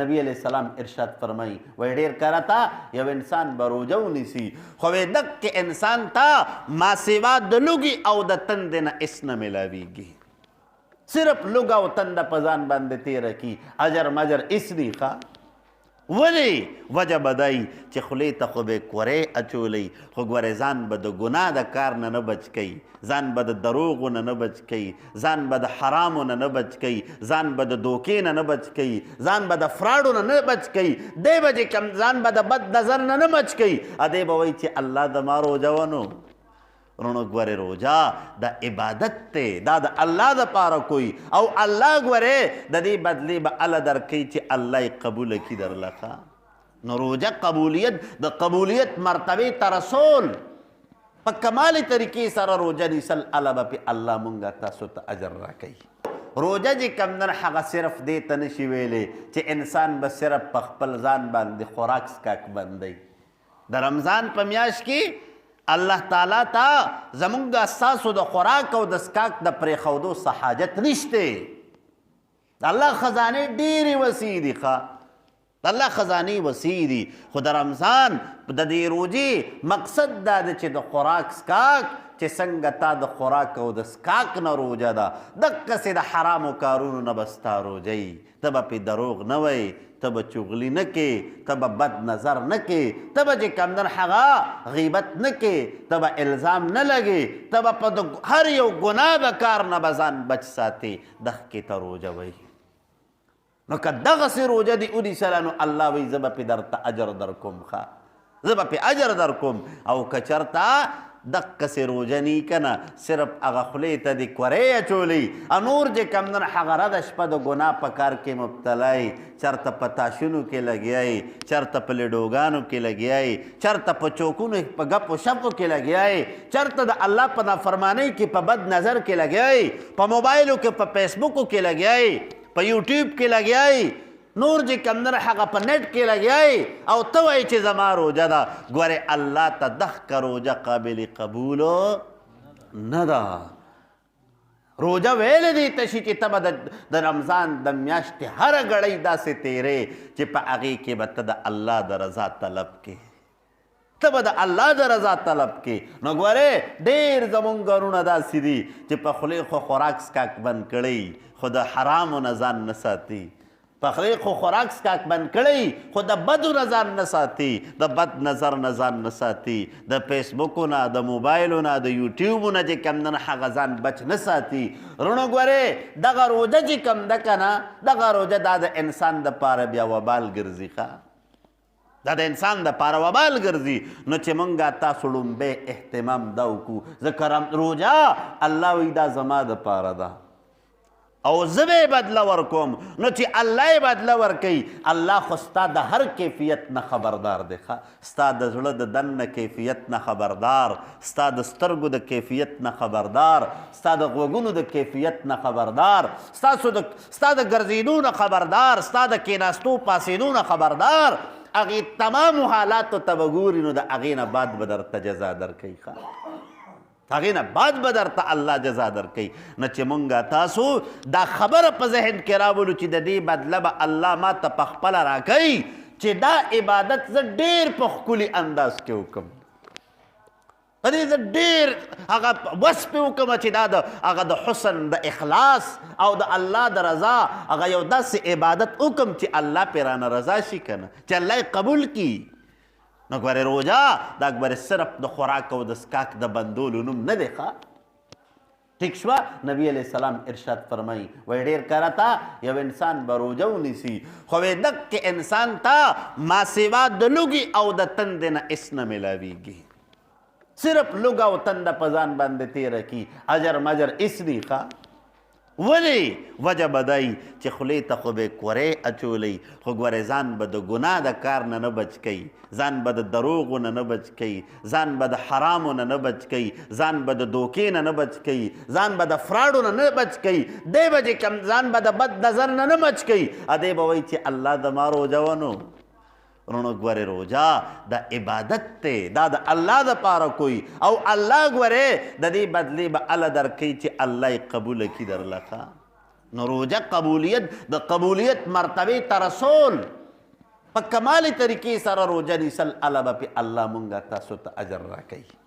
نبی علیہ السلام ارشاد فرمای وای ډیر کرتا یو انسان به روجه ونیسي خو دک انسان ته ما سوا د لوګي او د تند نه اس نه ملاویږي صرف لوګ او تند په ځان باندې تیره کی اجر مجر اس دی ښه ولی وجه بدای چې خولې ته خو به کورې اچولی خو ګورې ځان به د ګناه د کار نه بچ کوي ځان به د دروغو نه بچ کوي ځان به د حرامو نه بچ کوي ځان به د دوکې نه بچ کوي ځان به د فراډو نه بچ کوي دی به چې کم ځان به د بد نظر نه بچ کوي ا دی به وایي چې الله د ما روجه ونو رونو ګورې روجه د عبادت دی دا د الله دپاره کوي او الله ګورې د دې بدلې به الله درکوي چې الله یې قبوله کړي درله نو روجه قبولیت د قبولیت مرتبې ته رسول په کمالي طریقې سره روجه نیسل الله به پې الله مونږ تاسو ته اجر راکوي روجه چې کوم نن هغه صرف دې ته نشي ویلی چې انسان به صرف په خپل ځان باندې خوراک سکاک بندوي د رمضان په میاشت کې الله تعالی ته زمونږ ستاسو د خوراک او د سکاک د پرېښودو څه حاجت نشته د الله خزانې ډېرې وسیع دي ښه د الله خزانې وسیع دي خو د رمضان د دې روجې مقصد دا دی چې د خوراک سکاک چې څنګه تا د خوراک او د سکاک نه روجه ده دقسې د حرامو کارونو نه به ستا روجه وي ته به پې دروغ نه وایې ته به چغلي نه کې ته به بد نظر نه کې ته به چې کمدن هغه غیبت نه کې ته به الزام نه لګې ته به په هر یو ګناه د کار نه به ځان بچ ساتې دغکې ته روجه وایي نو که دغسې روجه دې ونیسله نو الله وایي زه به پې درته اجر در کوم ښه زه به پې اجر در کوم او که چېرته دقسې روجه نی که نه صرف هغه خولې ته دې کورې اچولی نور چې کمدن هغه رده شپه د ګناه په کار کې مبتلا یي چېرته په تاشونو کې لګیا یي چېرته په لیډوګانو کې لګیا یي چېرته په چوکونو په ګپو شپو کې لګیا یي چېرته د الله په نافرمانۍ کې په بد نظر کې لګیا یي په موبایلو کې په فیسبوکو کې لګیا یي په یوټیوب کې لګیا یي نور چې کمدن هغه په نیټ کې لګیایي او ته وایي چې زما روجه ده ګورې الله ته دغه روجه قابل قبولو نه ده روجه ویلې دې ته شي چې ته به د رمضان د میاشتې هره ګړۍ داسې تیرې چې په هغې کې به ته د الله د رضا طلب کې ته به د الله د رضا طلب کې نو ګورې ډېر زمونږ ګرونه داسې دي چې په خولې خو خوراک سکاک بند کړی خو د حرامو نه ځان نه ساتي په خولې خو خوراک سکاک بند کړی خو د بدو نه ځان نه ساتي د بد نظر نه ځان نه ساتي د فیسبوکو نه د موبایلو نه د یوټیوبو نه چې کم نه هغه ځان بچ نه ساتي رونو ګورې دغه روجه چې کم ده که نه دغه روجه دا د انسان دپاره بیا وبال ګرځي ښه دا د انسان دپاره وبال ګرځي نو چې مونږ تاسو لومبی اهتمام دا وکړو ځکه روجه الله وایي دا زما دپاره ده او زه به یې بدله ورکوم نو چې الله یې بدله ورکوي الله خو ستا د هر کیفیت نه خبردار دی ښه ستا د زړه د دننه کیفیت نه خبردار ستا د سترګو د کیفیت نه خبردار ستا د غوږونو د کیفیت نه خبردار ستا د ګرځېدو نه خبردار ستا د کېناستو پاسېدو نه خبردار هغې تمامو حالاتو ته به ګوري نو د هغې نه بعد به درته جزا درکوي ښه هغې نه بعد به درته الله جزا درکوي نه چې مونږ تاسو دا خبره په ذهن کې راولو چې د دې بدله به الله ما ته پخپله راکوي چې دا عبادت زه ډېر په ښکلي انداز کې وکړم په دې زه ډېر هغه وس پې وکړم چې دا هغه د حسن د اخلاص او د الله د رضا هغه یو داسې عبادت وکړم چې الله پې رانه رضا شي که نه چې الله یې قبول کړي نو ګورې روجه دا ګورې صرف د خوراک او د سکاک د بندولو نوم نه دی ښه ټیک شوه نبی علیه السلام ارشاد فرمایي وایي ډېر کرته یو انسان به روجه ونیسي خو وایي دغې انسان ته ما سوا د لوږې او د تندې نه اس نه میلاویږي صرف لوږه او تنده په ځان باندې تیره کي اجر مجر اس دی ښه ولی وجه بدای چې خولې ته خو به کورې اچولی خو ګورې ځان به د ګناه د کار نه بچ کوي ځان به د دروغو نه بچ کوي ځان به د حرامو نه بچ کوي ځان به د دوکې نه بچ کوي ځان به د فراډو نه بچ کوي دی به چې کم ځان به د بد نظر نه بچ کوي ا دی به وایي چې الله زما روجه ونو رونو ګورې روجه د عبادت دی دا د الله دپاره کوي او الله ګورې د دې بدلې به الله درکوي چې الله یې قبوله کړي درله ښه نو روجه قبولیت مرتبه ترسول په کمالي طریقې سره روجه نیسل الله به په الله مونږه تاسو ته اجر راکوي.